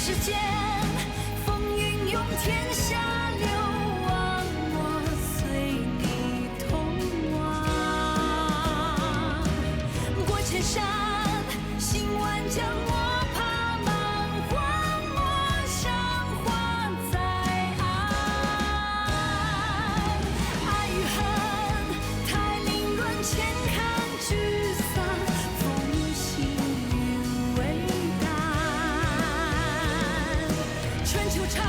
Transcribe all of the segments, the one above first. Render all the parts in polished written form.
世间，风云涌，天下流亡，我随你同往。过千山，行万江，我怕茫荒漠上花在岸。爱与恨，太凌乱，千看聚散，风行云为春秋长，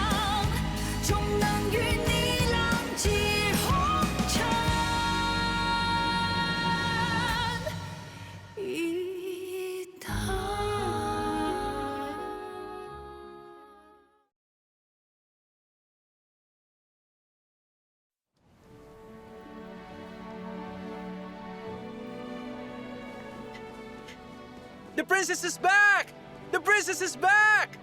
终能与你浪迹红尘一趟。The princess is back! The princess is back!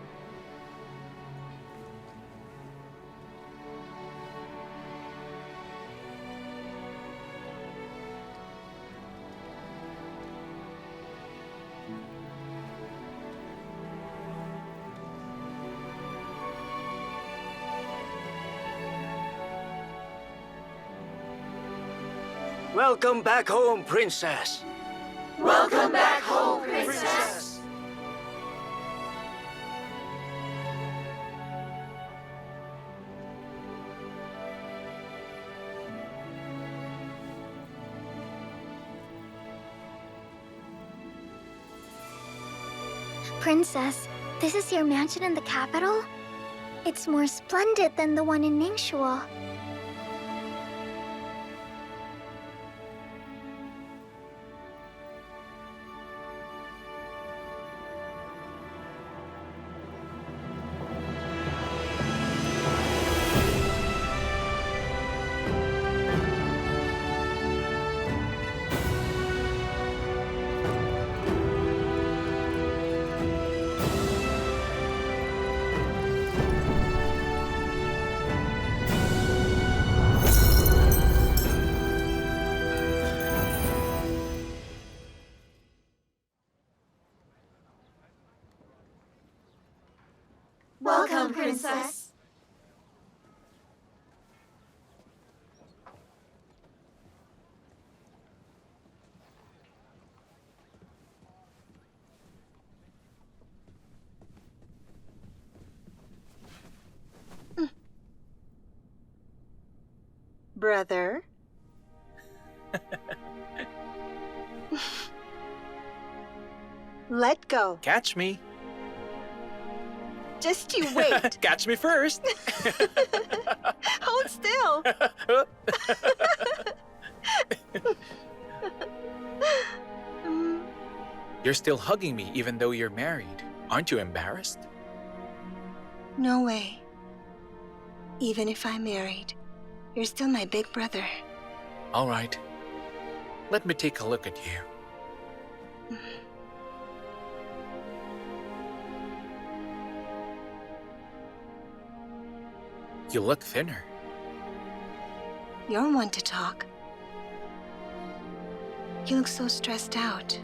Welcome back home, princess. Welcome back home, princess. Princess, this is your mansion in the capital? It's more splendid than the one in Ningxuo. Welcome, princess. Brother? Let go. Catch me. Just you wait. Catch me first. Hold still. You're still hugging me even though you're married. Aren't you embarrassed? No way. Even if I'm married, you're still my big brother. All right. Let me take a look at you. You look thinner. You're one to talk. You look so stressed out.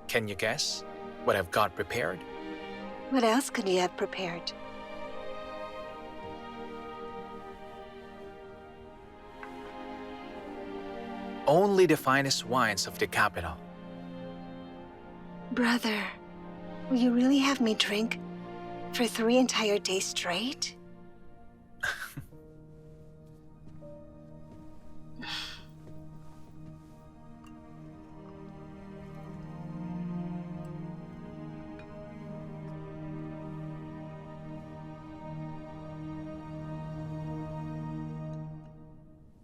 Can you guess what I've got prepared? What else could you have prepared? Only the finest wines of the capital. Brother, will you really have me drink for 3 entire days straight?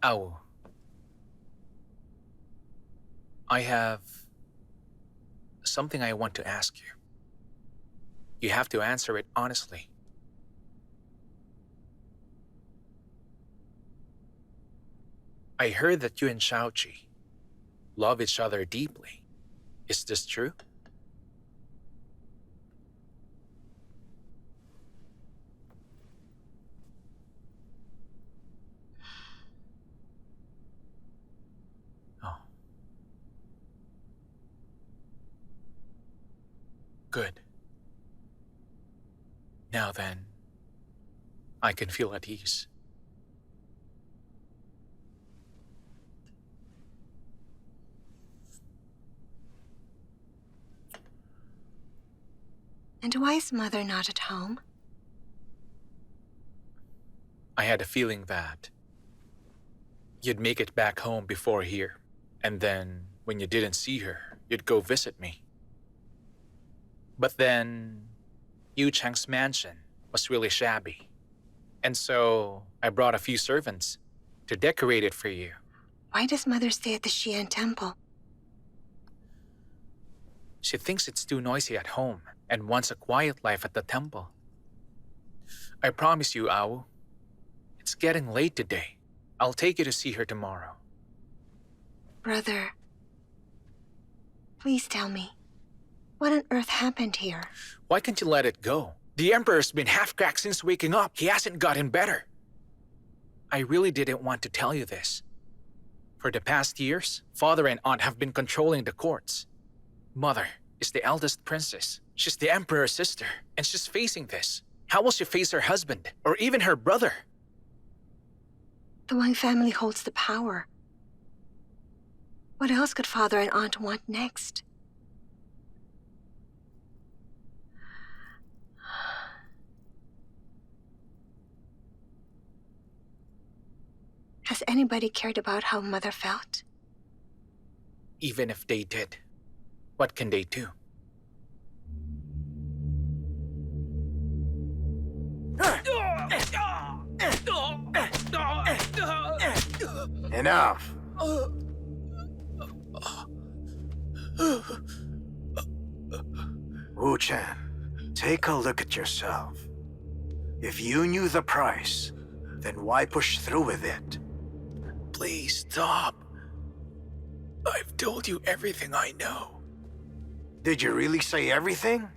Oh. I have something I want to ask you. You have to answer it honestly. I heard that you and Xiao Qi love each other deeply. Is this true? Oh. Good. Now then, I can feel at ease. And why is Mother not at home? I had a feeling that you'd make it back home before here. And then, when you didn't see her, you'd go visit me. But then, Yu Cheng's mansion was really shabby. And so, I brought a few servants to decorate it for you. Why does Mother stay at the Xian temple? She thinks it's too noisy at home and wants a quiet life at the temple. I promise you, Awu, it's getting late today. I'll take you to see her tomorrow. Brother, please tell me, what on earth happened here? Why can't you let it go? The Emperor's been half-cracked since waking up. He hasn't gotten better. I really didn't want to tell you this. For the past years, Father and Aunt have been controlling the courts. Mother is the eldest princess. She's the Emperor's sister, and she's facing this. How will she face her husband, or even her brother? The Wang family holds the power. What else could Father and Aunt want next? Has anybody cared about how Mother felt? Even if they did, what can they do? Enough. Wu Chen, take a look at yourself. If you knew the price, then why push through with it? Please stop. I've told you everything I know. Did you really say everything?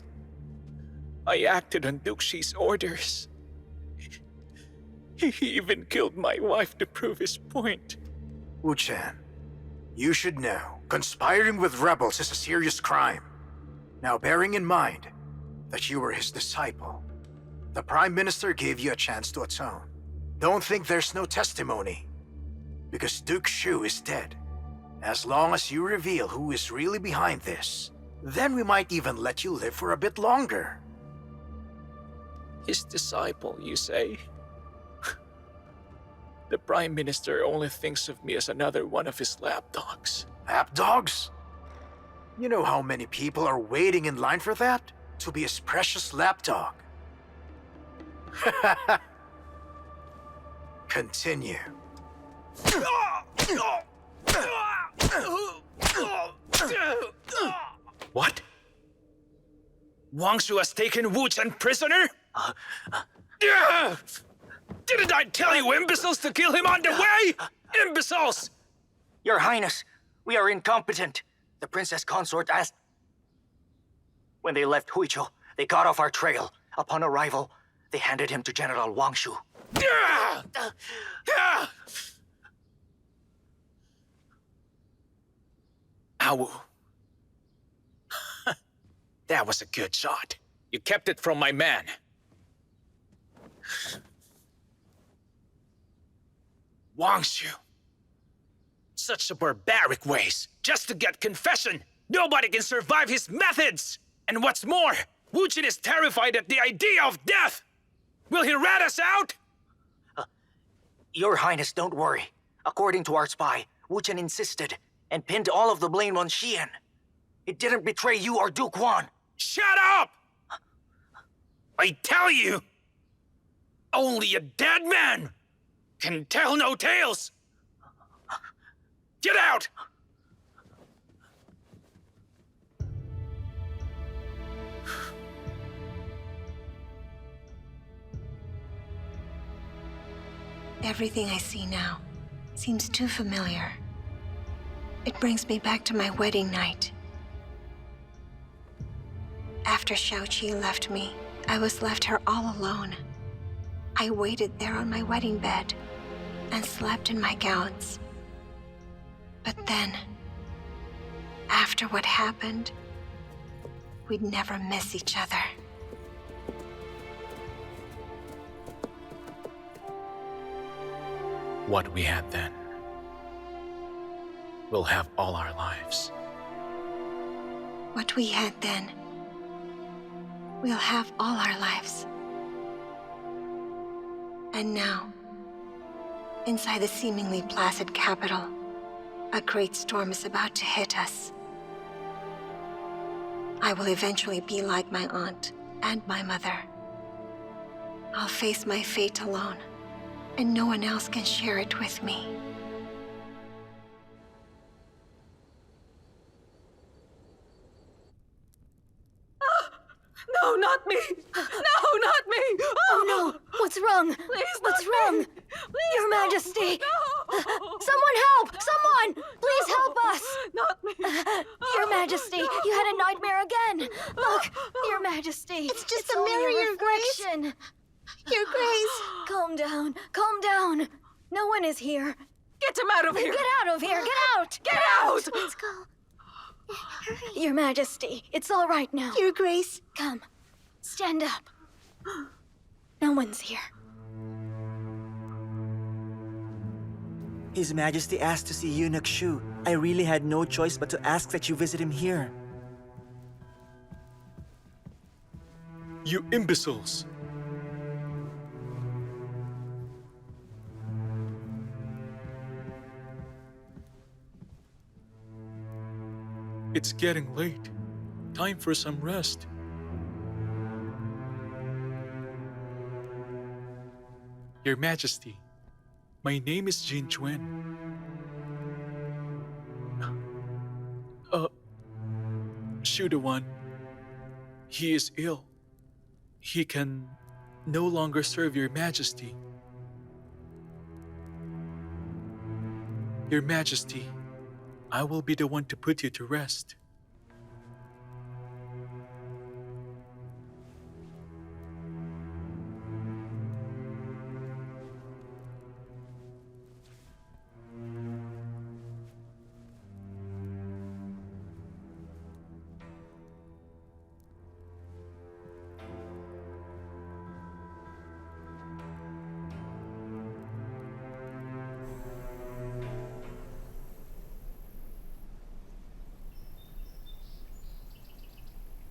I acted on Duke Shi's orders. He even killed my wife to prove his point. Wu Chen, you should know, conspiring with rebels is a serious crime. Now, bearing in mind that you were his disciple, the Prime Minister gave you a chance to atone. Don't think there's no testimony, because Duke Shu is dead. As long as you reveal who is really behind this, then we might even let you live for a bit longer. His disciple, you say? The Prime Minister only thinks of me as another one of his lapdogs. Lapdogs? You know how many people are waiting in line for that? To be his precious lapdog. Continue. What? Wang Shu has taken Wu Chen prisoner? Didn't I tell you imbeciles to kill him on the way? Imbeciles! Your Highness, we are incompetent. The princess consort asked... When they left Huizhou, they cut off our trail. Upon arrival, they handed him to General Wang Shu. Ow. That was a good shot. You kept it from my man. Wang Shu. Such a barbaric ways, just to get confession. Nobody can survive his methods. And what's more, Wu Chen is terrified at the idea of death. Will he rat us out? Your Highness, don't worry. According to our spy, Wu Chen insisted and pinned all of the blame on Xian. It didn't betray you or Duke Wan. Shut up! I tell you, only a dead man can tell no tales. Get out! Everything I see now seems too familiar. It brings me back to my wedding night. After Xiao Qi left me, I was left here all alone. I waited there on my wedding bed and slept in my gowns. But then, after what happened, we'd never miss each other. What we had then, we'll have all our lives. What we had then, we'll have all our lives. And now, inside the seemingly placid capital, a great storm is about to hit us. I will eventually be like my aunt and my mother. I'll face my fate alone, and no one else can share it with me. No, not me! No, not me! Oh no! What's wrong? Please, What's not wrong? me. Please, Your no. Majesty! No. Someone help! Someone! Please help us! Not me! Your Majesty, you had a nightmare again! Look, Your Majesty! It's just a only mirror, Your Grace. reflection. Your Grace! Calm down, calm down. No one is here. Get him out of here! Get out of here! Get out! Get out! Let's go. Hurry. Your Majesty, it's all right now. Your Grace! Come, stand up. No one's here. His Majesty asked to see Eunuch Shu. I really had no choice but to ask that you visit him here. You imbeciles! It's getting late. Time for some rest. Your Majesty, my name is Jin Juan. Shu the One. He is ill. He can no longer serve Your Majesty. Your Majesty, I will be the one to put you to rest.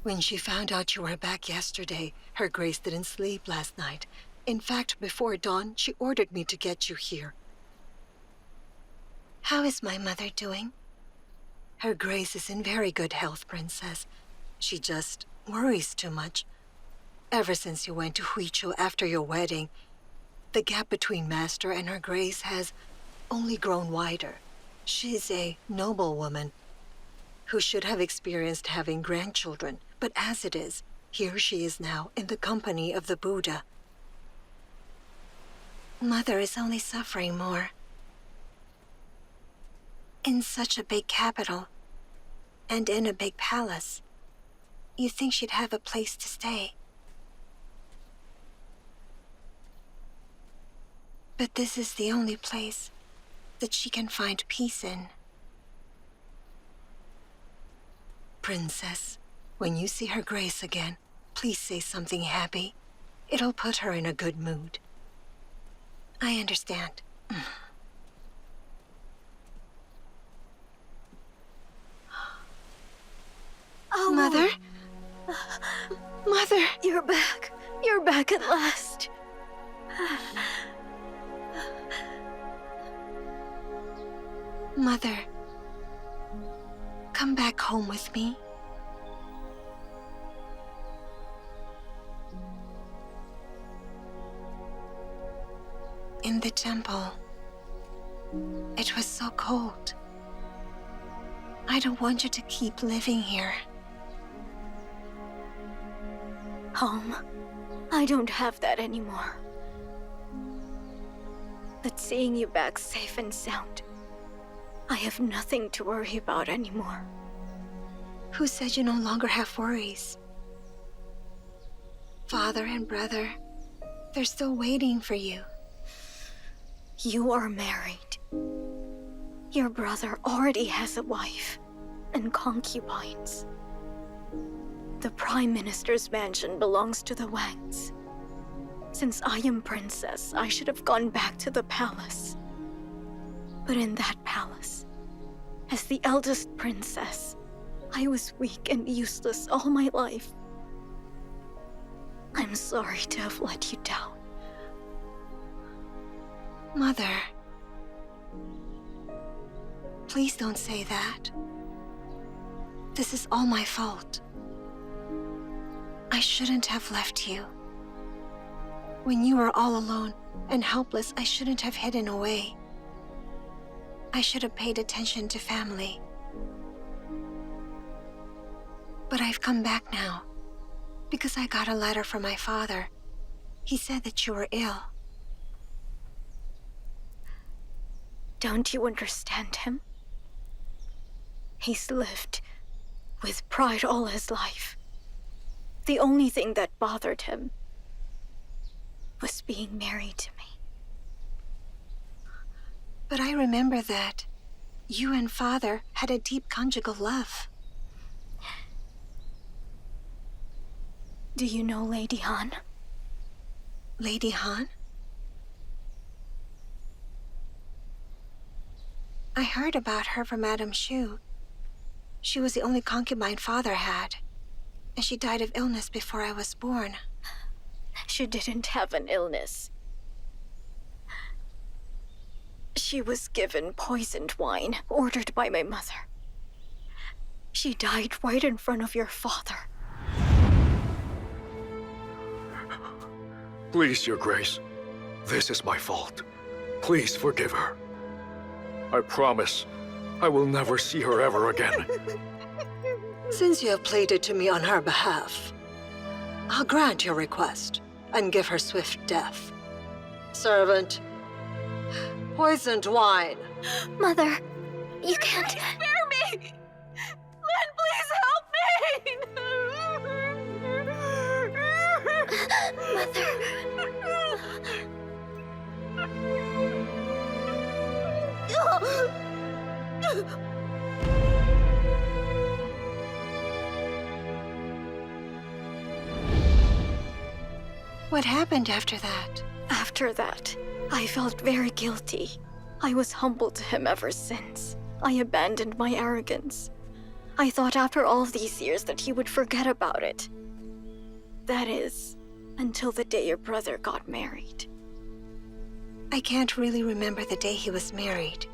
When she found out you were back yesterday, Her Grace didn't sleep last night. In fact, before dawn, she ordered me to get you here. How is my mother doing? Her Grace is in very good health, Princess. She just worries too much. Ever since you went to Huichou after your wedding, the gap between Master and Her Grace has only grown wider. She's a noble woman who should have experienced having grandchildren, but as it is, here she is now in the company of the Buddha. Mother is only suffering more. In such a big capital, and in a big palace, you'd think she'd have a place to stay. But this is the only place that she can find peace in. Princess, when you see Her Grace again, please say something happy. It'll put her in a good mood. I understand. Oh, Mother? Mother! You're back. You're back at last. Mother, come back home with me. In the temple, it was so cold. I don't want you to keep living here. Home. I don't have that anymore. But seeing you back safe and sound, I have nothing to worry about anymore. Who said you no longer have worries? Father and brother, they're still waiting for you. You are married. Your brother already has a wife and concubines. The Prime Minister's mansion belongs to the Wangs. Since I am princess, I should have gone back to the palace. But in that palace, as the eldest princess, I was weak and useless all my life. I'm sorry to have let you down. Mother, please don't say that. This is all my fault. I shouldn't have left you. When you were all alone and helpless, I shouldn't have hidden away. I should have paid attention to family. But I've come back now, because I got a letter from my father. He said that you were ill. Don't you understand him? He's lived with pride all his life. The only thing that bothered him was being married to me. But I remember that you and Father had a deep conjugal love. Do you know Lady Han? Lady Han? I heard about her from Madame Xu. She was the only concubine Father had, and she died of illness before I was born. She didn't have an illness. She was given poisoned wine, ordered by my mother. She died right in front of your father. Please, Your Grace. This is my fault. Please forgive her. I promise I will never see her ever again. Since you have pleaded to me on her behalf, I'll grant your request and give her swift death. Servant, poisoned wine. Mother, you can't. Spare me! Lin, please help me! Mother. What happened after that? After that, I felt very guilty. I was humble to him ever since. I abandoned my arrogance. I thought after all these years that he would forget about it. That is, until the day your brother got married. I can't really remember the day he was married.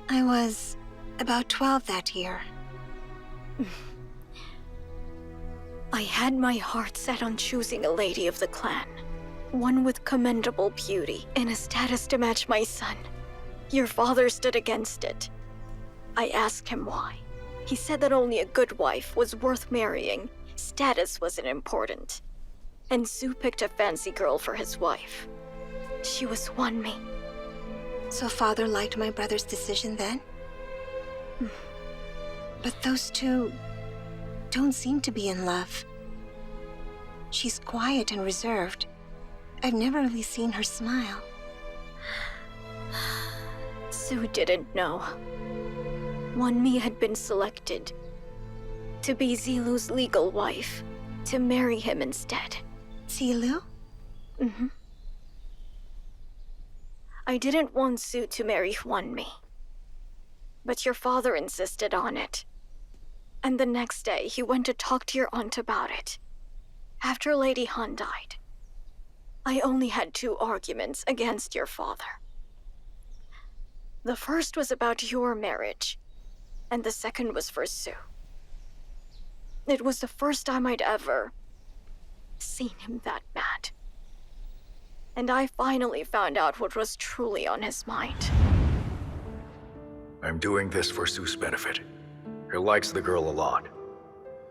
I was about 12 that year. I had my heart set on choosing a lady of the clan. One with commendable beauty and a status to match my son. Your father stood against it. I asked him why. He said that only a good wife was worth marrying. Status wasn't important. And Zhou picked a fancy girl for his wife. She was won me. So Father liked my brother's decision then? But those two don't seem to be in love. She's quiet and reserved. I've never really seen her smile. Zhou didn't know. Wan Mi had been selected to be Zilu's legal wife, to marry him instead. Zilu? Mm-hmm. I didn't want Zhou to marry Wan Mi, but your father insisted on it. And the next day, he went to talk to your aunt about it. After Lady Han died, I only had 2 arguments against your father. The first was about your marriage, and the second was for Zhou. It was the first time I'd ever seen him that mad. And I finally found out what was truly on his mind. I'm doing this for Sue's benefit. He likes the girl a lot.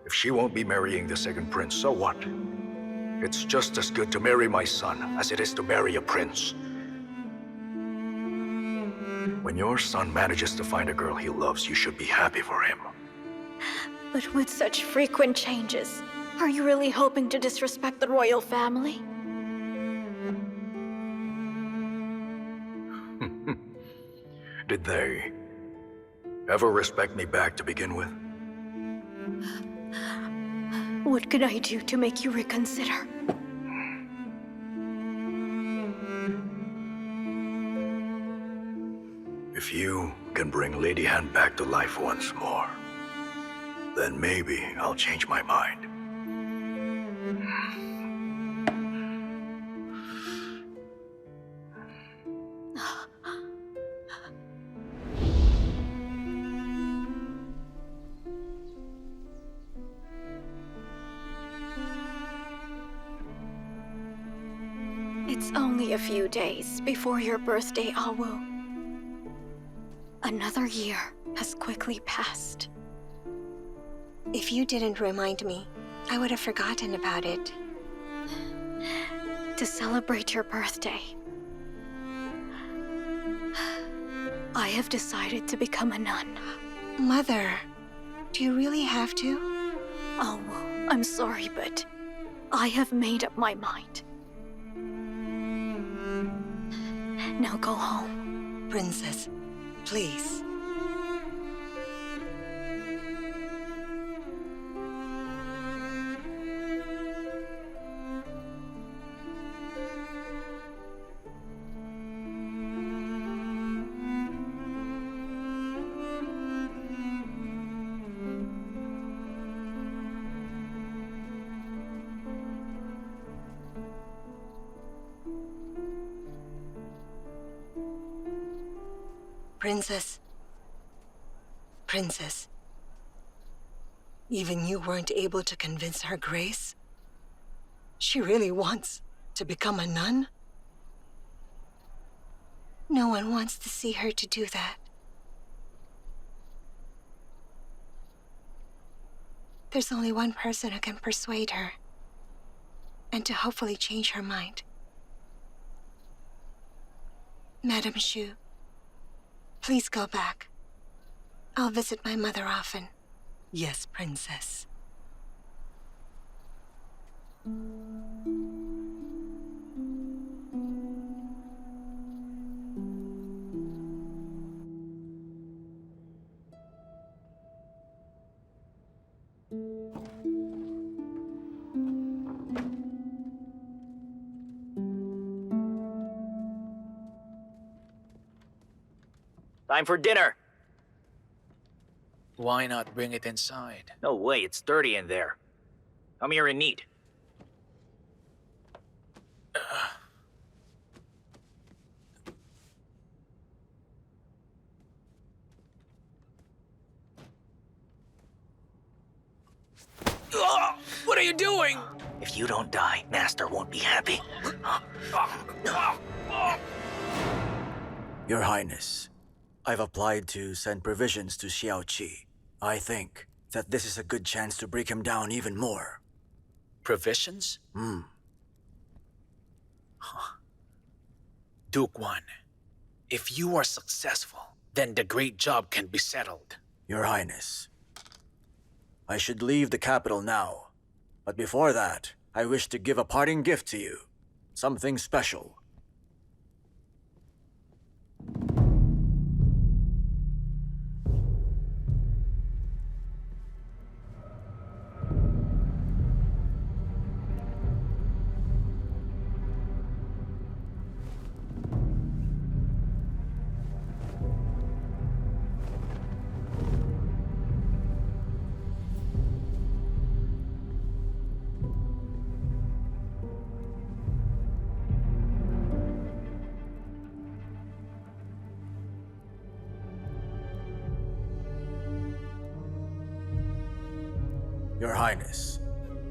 If she won't be marrying the second prince, so what? It's just as good to marry my son as it is to marry a prince. When your son manages to find a girl he loves, you should be happy for him. But with such frequent changes, are you really hoping to disrespect the royal family? Did they What could I do to make you reconsider? If you can bring Lady Han back to life once more, then maybe I'll change my mind. It's only a few days before your birthday, Awu. Another year has quickly passed. If you didn't remind me, I would have forgotten about it. To celebrate your birthday, I have decided to become a nun. Mother, do you really have to? Oh, I'm sorry, but I have made up my mind. Now go home. Princess, please. Princess, even you weren't able to convince Her Grace? She really wants to become a nun? No one wants to see her to do that. There's only one person who can persuade her, and to hopefully change her mind. Madame Xu, please go back. I'll visit my mother often. Yes, Princess. Time for dinner. Why not bring it inside? No way, it's dirty in there. Come here and eat. What are you doing? If you don't die, Master won't be happy. Your Highness, I've applied to send provisions to Xiao Qi. I think that this is a good chance to break him down even more. Provisions? Duke Wan, if you are successful, then the great job can be settled. Your Highness, I should leave the capital now. But before that, I wish to give a parting gift to you. Something special. Your Highness,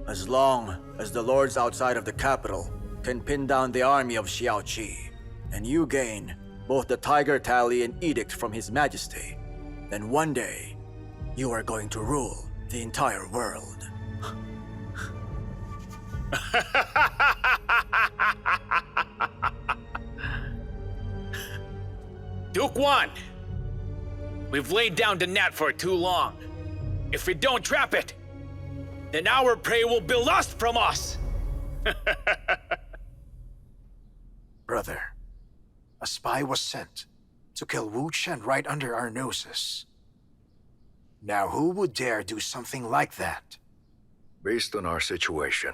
as long as the lords outside of the capital can pin down the army of Xiao Qi, and you gain both the Tiger Tally and Edict from His Majesty, then one day, you are going to rule the entire world. Duke Wan! We've laid down the net for too long. If we don't trap it, then our prey will be lost from us! Brother, a spy was sent to kill Wu Chen right under our noses. Now who would dare do something like that? Based on our situation,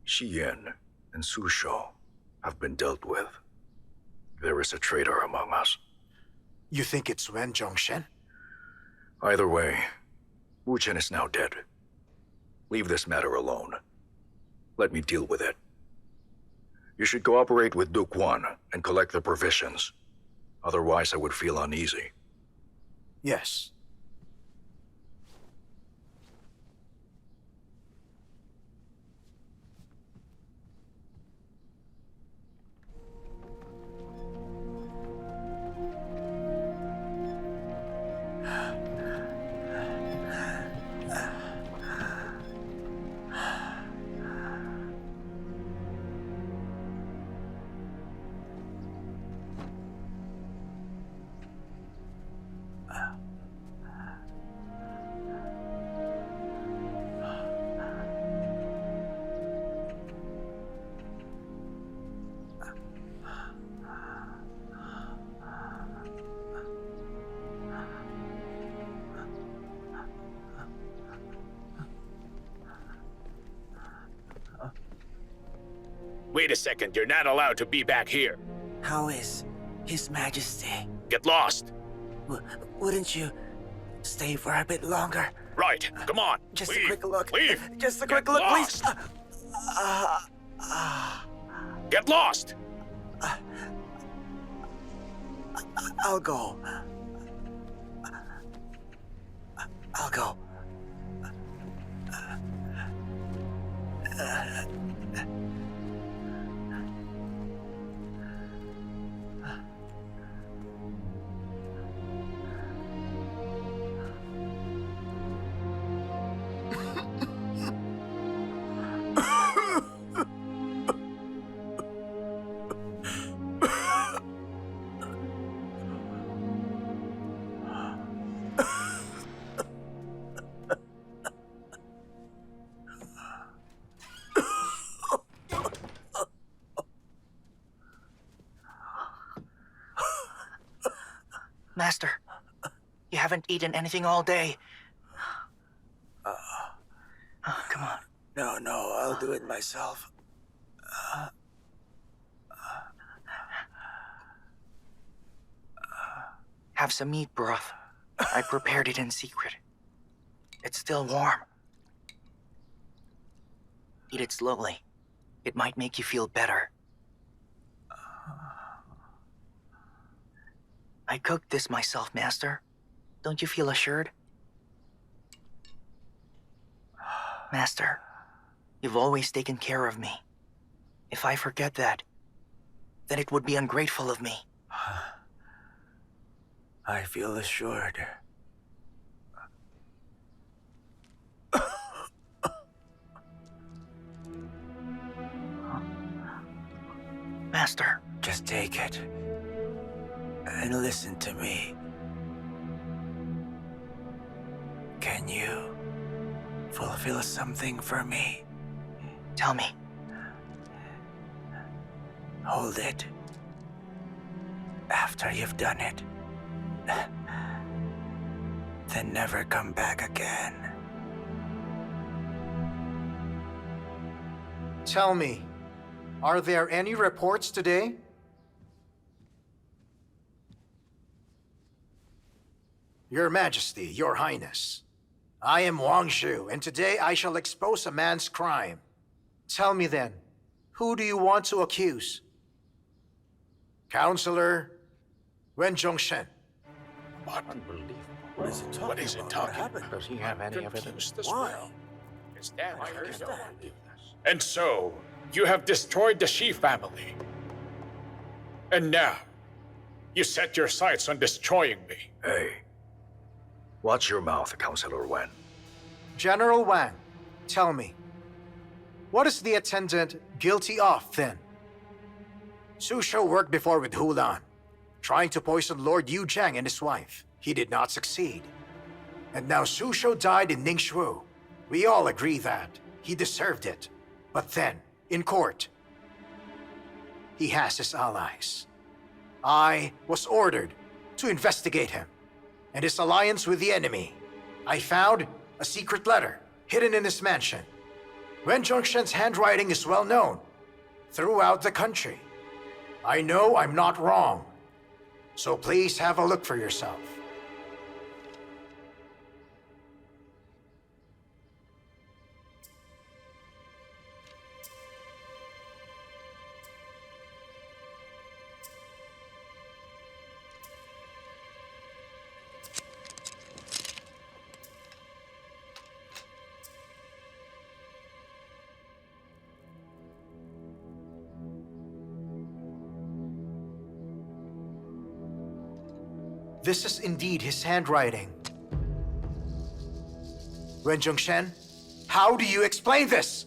Xi Yan and Su Shou have been dealt with. There is a traitor among us. You think it's Wen Zhongshen? Either way, Wu Chen is now dead. Leave this matter alone. Let me deal with it. You should cooperate with Duke Wan and collect the provisions. Otherwise, I would feel uneasy. Yes. Wait a second, you're not allowed to be back here. How is His Majesty? Get lost. Wouldn't you stay for a bit longer? Right, come on. Just leave. a quick look. Leave. Just a Get quick look, lost. please. Get lost. I'll go. I'll go. Master, you haven't eaten anything all day. Come on. No, I'll do it myself. Have some meat broth. I prepared it in secret. It's still warm. Eat it slowly. It might make you feel better. I cooked this myself, Master. Don't you feel assured? Master, you've always taken care of me. If I forget that, then it would be ungrateful of me. I feel assured. Master. Just take it. And listen to me. Can you fulfill something for me? Tell me. Hold it. After you've done it, then never come back again. Tell me, are there any reports today? Your Majesty, Your Highness, I am Wang Zhu, and today I shall expose a man's crime. Tell me then, who do you want to accuse? Counselor Wen Zhongshen. Unbelievable. What is it talking What is it about? talking What happened? Does he have any evidence this Why? way? Is that Why her? is that? And so, you have destroyed the Shi family. And now, you set your sights on destroying me. Hey. Watch your mouth, Counselor Wen. General Wang, tell me, what is the attendant guilty of then? Su Shou worked before with Helan, trying to poison Lord Yu Zhang and his wife. He did not succeed. And now Su Shou died in Ningxu. We all agree that he deserved it. But then, in court, he has his allies. I was ordered to investigate him and his alliance with the enemy. I found a secret letter hidden in this mansion. Wen Zhongshen's handwriting is well known throughout the country. I know I'm not wrong, so please have a look for yourself. This is indeed his handwriting. Wen Zhongshen, how do you explain this?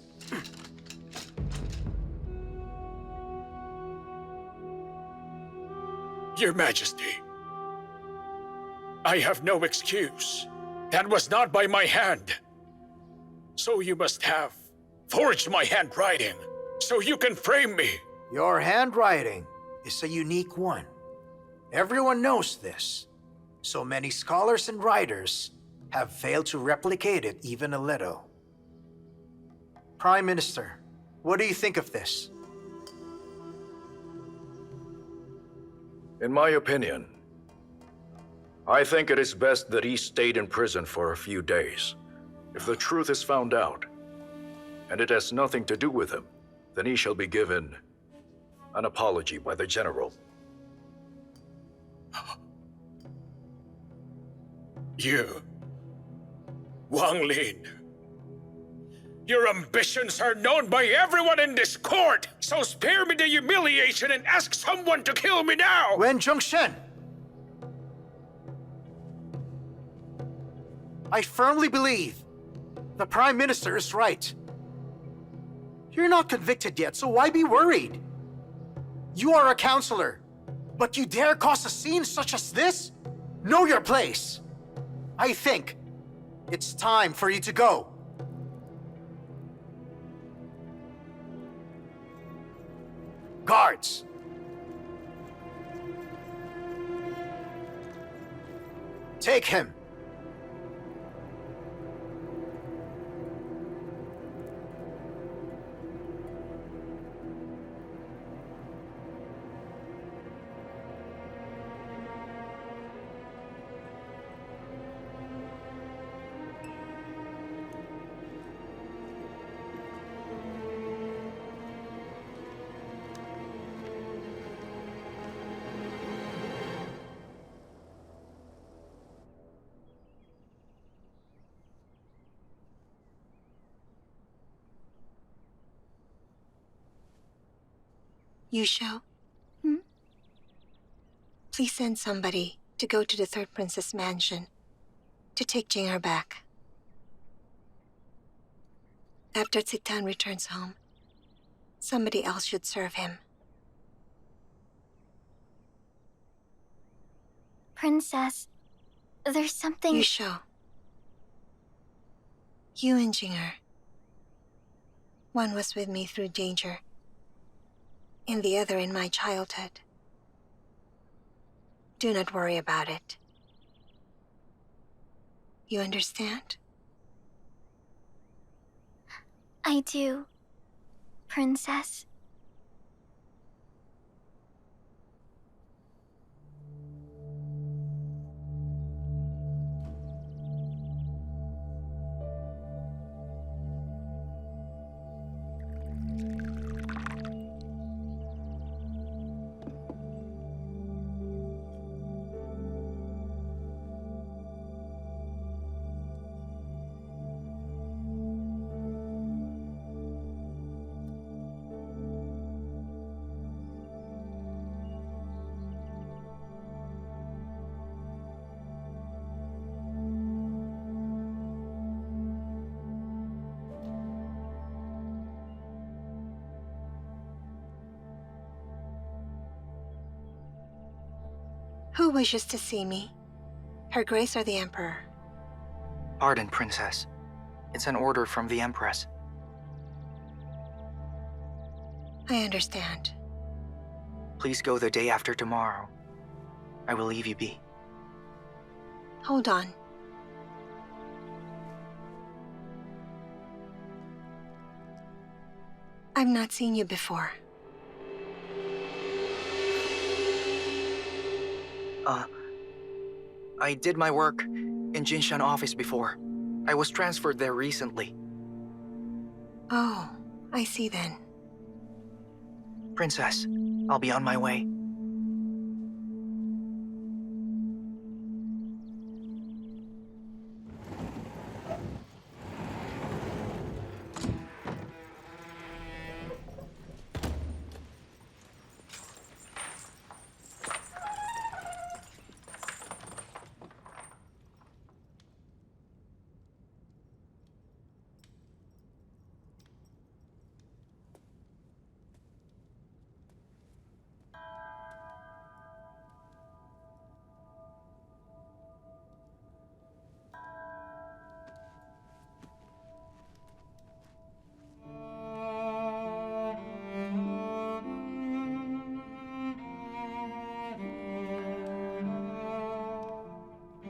Your Majesty, I have no excuse. That was not by my hand. So you must have forged my handwriting, so you can frame me. Your handwriting is a unique one. Everyone knows this. So many scholars and writers have failed to replicate it even a little. Prime Minister, what do you think of this? In my opinion, I think it is best that he stayed in prison for a few days. If the truth is found out, and it has nothing to do with him, then he shall be given an apology by the general. You, Wang Lin, your ambitions are known by everyone in this court, so spare me the humiliation and ask someone to kill me now! Wen Zhongshen! I firmly believe the Prime Minister is right. You're not convicted yet, so why be worried? You are a counselor, but you dare cause a scene such as this? Know your place. I think it's time for you to go. Guards! Take him! Yuzhou? Please send somebody to go to the third princess mansion to take Jinger back. After Zidan returns home, somebody else should serve him. Princess, there's something... Yuzhou. You and Jinger. One was with me through danger, and the other in my childhood. Do not worry about it. You understand? I do, Princess. Who wishes to see me? Her Grace or the Emperor? Pardon, Princess. It's an order from the Empress. I understand. Please go the day after tomorrow. I will leave you be. Hold on. I've not seen you before. I did my work in Jinshan office before. I was transferred there recently. Oh, I see then. Princess, I'll be on my way.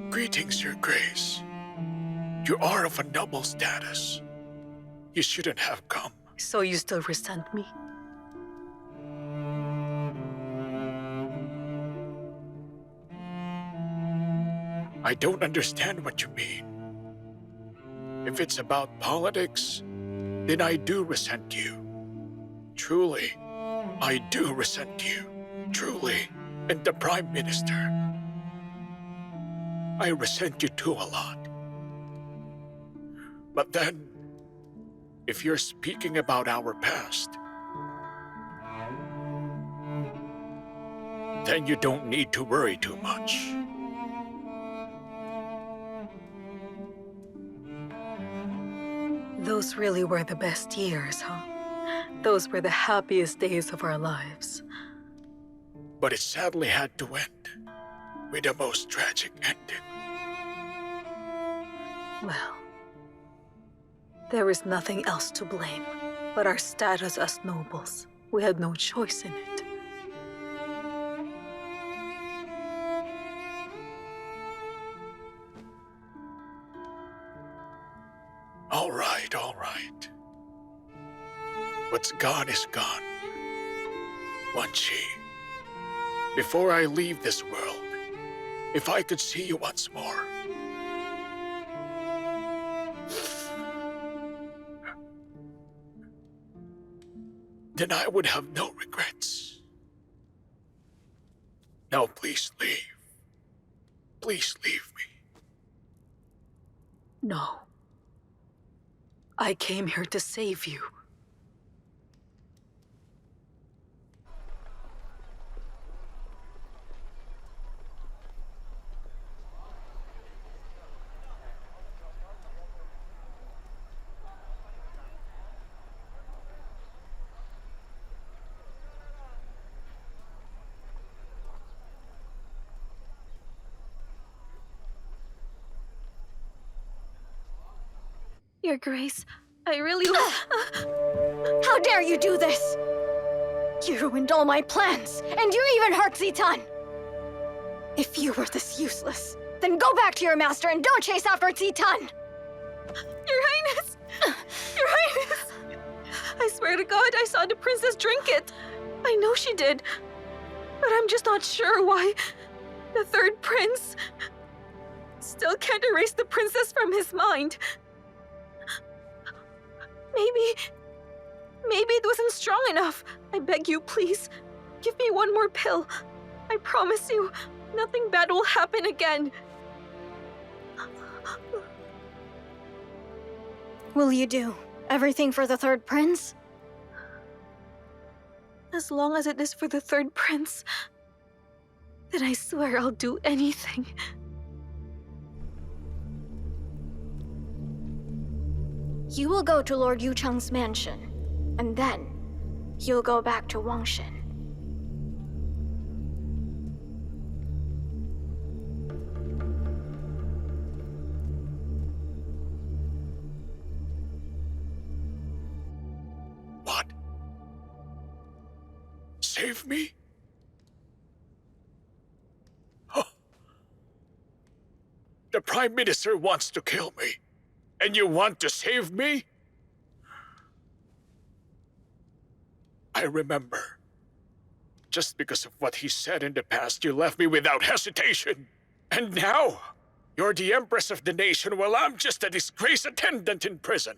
Greetings, Your Grace. You are of a noble status. You shouldn't have come. So you still resent me? I don't understand what you mean. If it's about politics, then I do resent you. Truly, I do resent you. Truly, and the Prime Minister. I resent you too a lot. But then, if you're speaking about our past, then you don't need to worry too much. Those really were the best years, huh? Those were the happiest days of our lives. But it sadly had to end with a most tragic ending. Well, there is nothing else to blame but our status as nobles. We had no choice in it. All right, all right. What's gone is gone. Wang Ji, before I leave this world, if I could see you once more, then I would have no regrets. Now please leave. Please leave me. No. I came here to save you. Your Grace, I really How dare you do this? You ruined all my plans, and you even hurt Zidan! If you were this useless, then go back to your master and don't chase after Zidan! Your Highness! Your Highness! I swear to God, I saw the princess drink it. I know she did. But I'm just not sure why the third prince still can't erase the princess from his mind. Maybe it wasn't strong enough. I beg you, please, give me one more pill. I promise you, nothing bad will happen again. Will you do everything for the third prince? As long as it is for the third prince, then I swear I'll do anything. You will go to Lord Yucheng's mansion, and then you'll go back to Wangshen. What? Save me? Huh. The Prime Minister wants to kill me. And you want to save me? I remember. Just because of what he said in the past, you left me without hesitation. And now, you're the empress of the nation while I'm just a disgraced attendant in prison.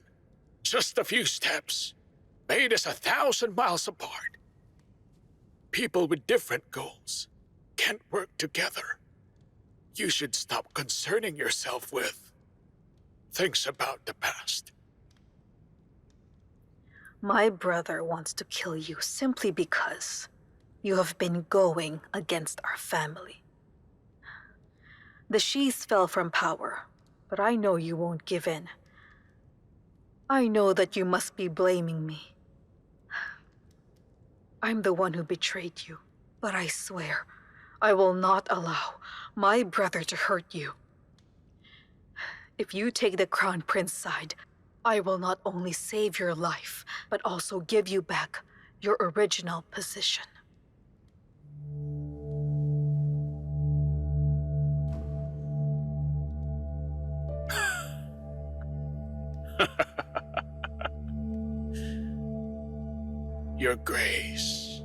Just a few steps made us 1,000 miles apart. People with different goals can't work together. You should stop concerning yourself with things about the past. My brother wants to kill you simply because you have been going against our family. The Shis fell from power, but I know you won't give in. I know that you must be blaming me. I'm the one who betrayed you, but I swear I will not allow my brother to hurt you. If you take the Crown Prince side, I will not only save your life, but also give you back your original position. Your Grace,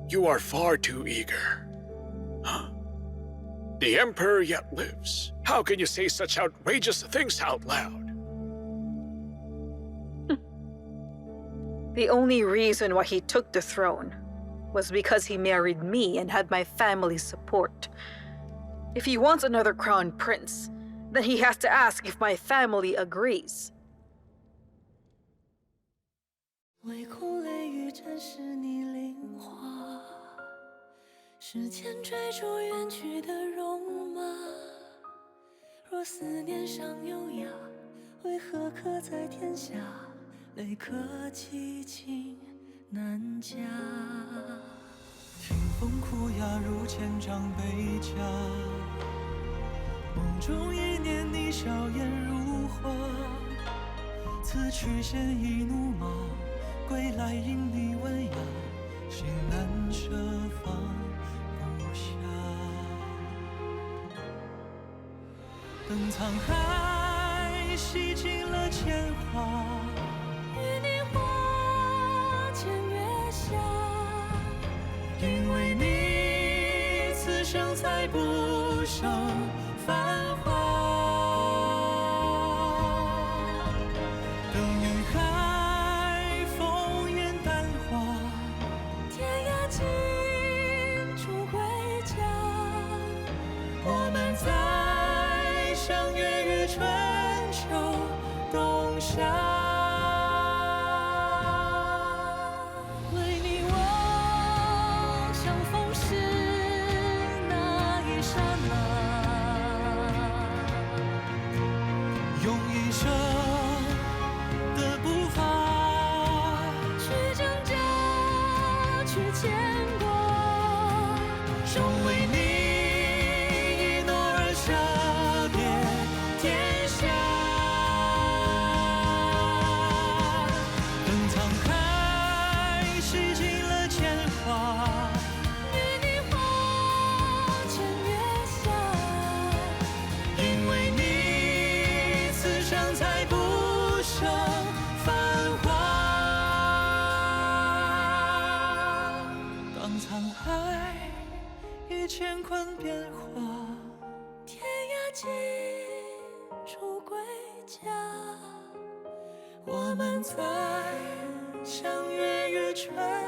you are far too eager. Huh? The Emperor yet lives. How can you say such outrageous things out loud? The only reason why he took the throne was because he married me and had my family's support. If he wants another crown prince, then he has to ask if my family agrees. 唯恐泪雨沾湿你菱花，时间追逐远去的戎马。若思念尚有涯，为何刻在天下？泪可寄情难夹。听风哭哑如千丈悲家，梦中一念你笑颜如花。此去现已怒马。 归来因你温雅，心难舍放不下。等沧海洗尽了铅华，与你花前月下。因为你，此生才不生繁华。 再相约于春秋冬夏，为你望相逢时那一刹那，用一生的步伐去挣扎，去牵挂，终为你。 乾坤变化，天涯尽处归家。我们再相约于春。